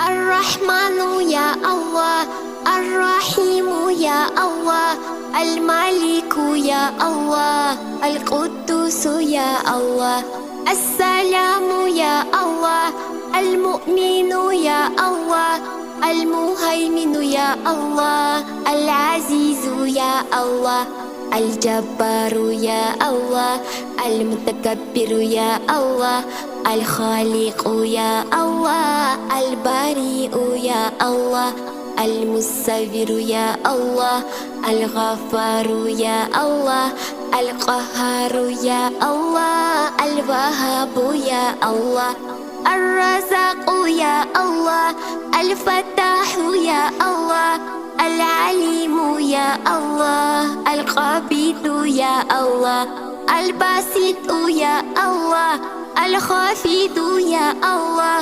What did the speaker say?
الرحمن يا الله، الرحيم يا الله، الملك يا الله، القدوس يا الله، السلام يا الله، المؤمن يا الله، المهيمن يا الله، العزيز يا الله، الجبار يا الله، المتكبر يا الله، الخالق يا الله، البريء يا الله، المصور يا الله، الغفار يا الله، القهار يا الله، الوهاب يا الله، الرزاق يا الله، الفتاح يا الله، العليم يا الله، القبيض يا الله، الباسط يا الله، الخافض يا الله،